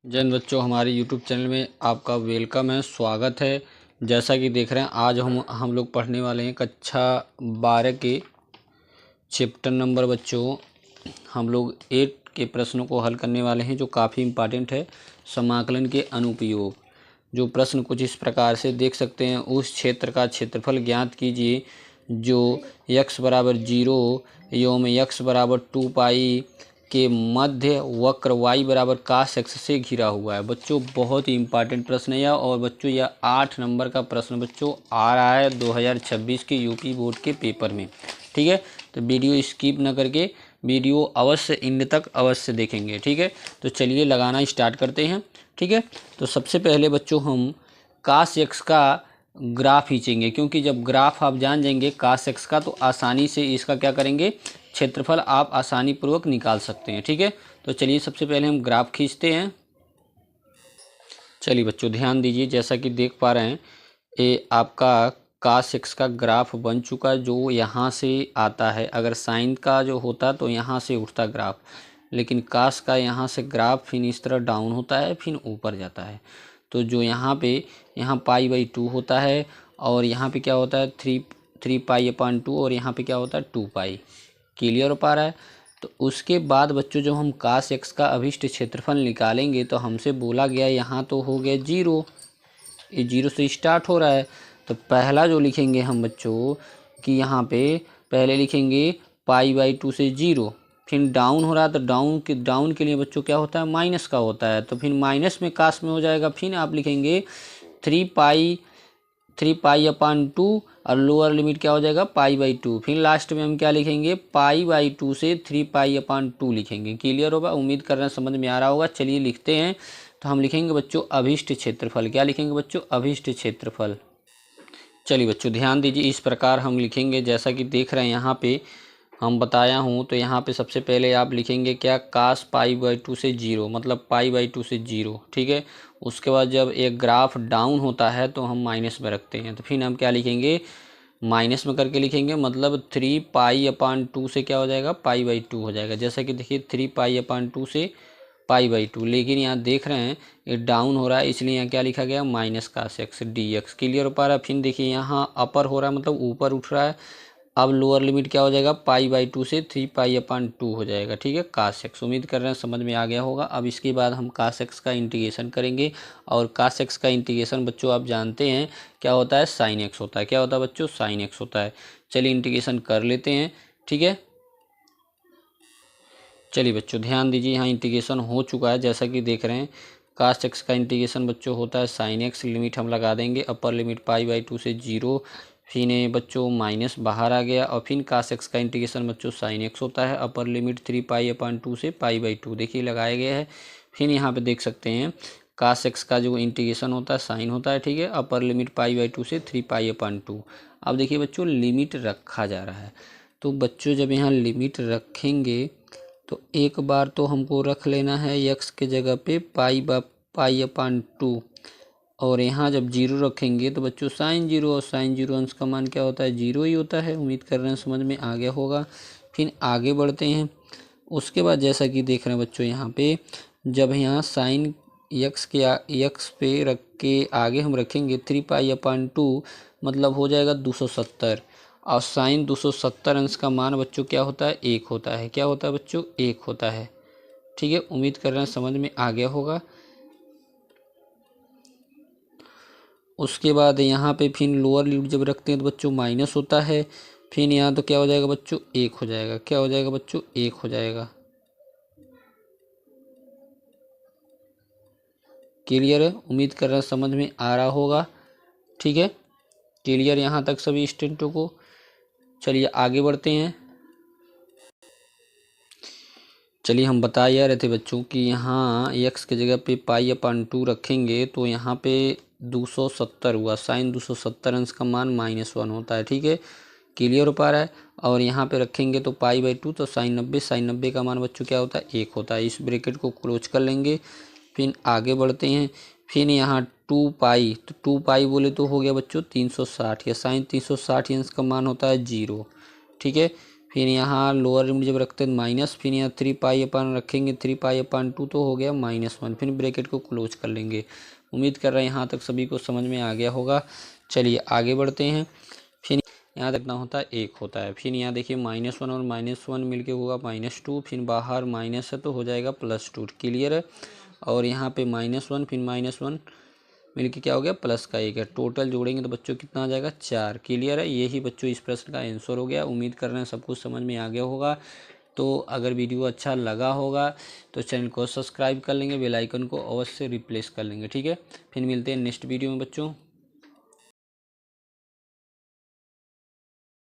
जय हिंद बच्चों, हमारे YouTube चैनल में आपका वेलकम है, स्वागत है। जैसा कि देख रहे हैं, आज हम लोग पढ़ने वाले हैं कक्षा 12 के चैप्टर नंबर बच्चों हम लोग 8 के प्रश्नों को हल करने वाले हैं, जो काफ़ी इम्पॉर्टेंट है। समाकलन के अनुप्रयोग। जो प्रश्न कुछ इस प्रकार से देख सकते हैं, उस क्षेत्र का क्षेत्रफल ज्ञात कीजिए जो x बराबर 0 एवं x बराबर 2 पाई के मध्य वक्र y बराबर cos x से घिरा हुआ है। बच्चों बहुत ही इम्पॉर्टेंट प्रश्न है और बच्चों यह 8 नंबर का प्रश्न बच्चों आ रहा है 2026 के यूपी बोर्ड के पेपर में। ठीक है, तो वीडियो स्किप न करके वीडियो अवश्य एंड तक अवश्य देखेंगे। ठीक है, तो चलिए लगाना स्टार्ट करते हैं। ठीक है, तो सबसे पहले बच्चों हम cos x का ग्राफ खींचेंगे, क्योंकि जब ग्राफ आप जान जाएंगे cos x का तो आसानी से इसका क्या करेंगे, क्षेत्रफल आप आसानी पूर्वक निकाल सकते हैं। ठीक है, तो चलिए सबसे पहले हम ग्राफ खींचते हैं। चलिए बच्चों ध्यान दीजिए, जैसा कि देख पा रहे हैं ये आपका cos x का ग्राफ बन चुका है, जो यहाँ से आता है। अगर साइन का जो होता तो यहाँ से उठता ग्राफ, लेकिन cos का यहाँ से ग्राफ फिर इस तरह डाउन होता है, फिर ऊपर जाता है। तो जो यहाँ पे पाई/2 होता है और यहाँ पे क्या होता है 3 पाई/2 और यहाँ पे क्या होता है 2 पाई। क्लियर हो पा रहा है। तो उसके बाद बच्चों जब हम cos x का अभिष्ट क्षेत्रफल निकालेंगे तो हमसे बोला गया यहाँ तो हो गया 0, ये 0 से स्टार्ट हो रहा है। तो पहला जो लिखेंगे हम बच्चों कि यहाँ पे पहले लिखेंगे पाई/2 से 0, फिर डाउन हो रहा है तो डाउन के लिए बच्चों क्या होता है माइनस का होता है, तो फिर माइनस में कास में हो जाएगा। फिर आप लिखेंगे 3 पाई/2 और लोअर लिमिट क्या हो जाएगा पाई/2। फिर लास्ट में हम क्या लिखेंगे पाई/2 से 3 पाई/2 लिखेंगे। क्लियर होगा, उम्मीद कर रहे हैं समझ में आ रहा होगा। चलिए लिखते हैं। तो हम लिखेंगे बच्चों अभिष्ट क्षेत्रफल। क्या लिखेंगे बच्चों अभिष्ट क्षेत्रफल। चलिए बच्चों ध्यान दीजिए, इस प्रकार हम लिखेंगे जैसा कि देख रहे हैं यहाँ पे हम बताया हूँ। तो यहाँ पे सबसे पहले आप लिखेंगे क्या cos पाई/2 से 0, मतलब पाई/2 से 0। ठीक है, उसके बाद जब एक ग्राफ डाउन होता है तो हम माइनस में रखते हैं, तो फिर हम क्या लिखेंगे माइनस में करके लिखेंगे, मतलब 3 पाई/2 से क्या हो जाएगा पाई/2 हो जाएगा। जैसा कि देखिए 3 पाई/2 से पाई/2, लेकिन यहाँ देख रहे हैं ये डाउन हो रहा है, इसलिए यहाँ क्या लिखा गया minus cos x dx। Clear हो पा रहा है। फिर देखिए यहाँ अपर हो रहा है, मतलब ऊपर उठ रहा है। अब लोअर लिमिट क्या हो जाएगा पाई/2 से 3 पाई/2 हो जाएगा। ठीक है, cos x। उम्मीद कर रहे हैं समझ में आ गया होगा। अब इसके बाद हम cos x का इंटीग्रेशन करेंगे, और cos x का इंटीग्रेशन बच्चों आप जानते हैं क्या होता है sin x होता है। क्या होता है बच्चों sin x होता है। चलिए इंटीग्रेशन कर लेते हैं। ठीक है, चलिए बच्चों ध्यान दीजिए, यहाँ इंटीग्रेशन हो चुका है। जैसा कि देख रहे हैं cos x का इंटीग्रेशन बच्चों होता है sin x। लिमिट हम लगा देंगे, अपर लिमिट पाई/2 से 0, फिर बच्चों माइनस बाहर आ गया, और फिर cos x का इंटीग्रेशन बच्चों sin x होता है। अपर लिमिट 3 पाई/2 से पाई/2 देखिए लगाया गया है। फिर यहाँ पे देख सकते हैं cos x का जो इंटीग्रेशन होता है साइन होता है। ठीक है, अपर लिमिट पाई/2 से 3 पाई/2। अब देखिए बच्चों लिमिट रखा जा रहा है, तो बच्चों जब यहाँ लिमिट रखेंगे तो एक बार तो हमको रख लेना है x के जगह पे पाई/2, और यहाँ जब 0 रखेंगे तो बच्चों sin 0, और sin 0 अंश का मान क्या होता है 0 ही होता है। उम्मीद कर रहे हैं समझ में आ गया होगा। फिर आगे बढ़ते हैं। उसके बाद जैसा कि देख रहे हैं बच्चों यहाँ पे जब यहाँ sin x पे रख के आगे हम रखेंगे 3 पाई/2, मतलब हो जाएगा 270, और साइन 270 अंश का मान बच्चों क्या होता है 1 होता है। क्या होता है बच्चों 1 होता है। ठीक है, उम्मीद कर रहे हैं समझ में आ गया होगा। उसके बाद यहाँ पे फिर लोअर लिमिट जब रखते हैं तो बच्चों माइनस होता है। फिर यहाँ तो क्या हो जाएगा बच्चों 1 हो जाएगा। क्या हो जाएगा बच्चों 1 हो जाएगा। क्लियर है, उम्मीद कर रहे हैं समझ में आ रहा होगा। ठीक है, क्लियर यहाँ तक सभी स्टूडेंटों को। चलिए आगे बढ़ते हैं। चलिए हम बता यह रहे थे बच्चों कि यहाँ x की जगह पे पाई/2 रखेंगे तो यहाँ पे 270 हुआ। साइन 270 अंश का मान -1 होता है। ठीक है, क्लियर हो पा रहा है। और यहाँ पे रखेंगे तो पाई/2, तो साइन 90 का मान बच्चों क्या होता है 1 होता है। इस ब्रैकेट को क्लोज कर लेंगे। फिर आगे बढ़ते हैं। फिर यहाँ 2 पाई, तो 2 पाई बोले तो हो गया बच्चों 360, या साइन 360 अंश का मान होता है 0। ठीक है, फिर यहाँ लोअर लिमिट जब रखते हैं माइनस, फिर यहाँ 3 पाई अपन रखेंगे, 3 पाई अपन 2 तो हो गया -1। फिर ब्रैकेट को क्लोज कर लेंगे। उम्मीद कर रहे हैं यहाँ तक सभी को समझ में आ गया होगा। चलिए आगे बढ़ते हैं। फिर यहाँ तक ना होता है 1 होता है। फिर यहाँ देखिए -1 और -1 मिलके होगा -2। फिर बाहर माइनस है तो हो जाएगा +2। क्लियर है। और यहाँ पे -1 फिर -1 मिलके क्या हो गया प्लस का 1 है। टोटल जोड़ेंगे तो बच्चों कितना आ जाएगा 4। क्लियर है। यही बच्चों इस प्रश्न का आंसर हो गया। उम्मीद कर रहे हैं सब कुछ समझ में आ गया होगा। तो अगर वीडियो अच्छा लगा होगा तो चैनल को सब्सक्राइब कर लेंगे, बेल आइकन को अवश्य रिप्लेस कर लेंगे। ठीक है, फिर मिलते हैं नेक्स्ट वीडियो में बच्चों।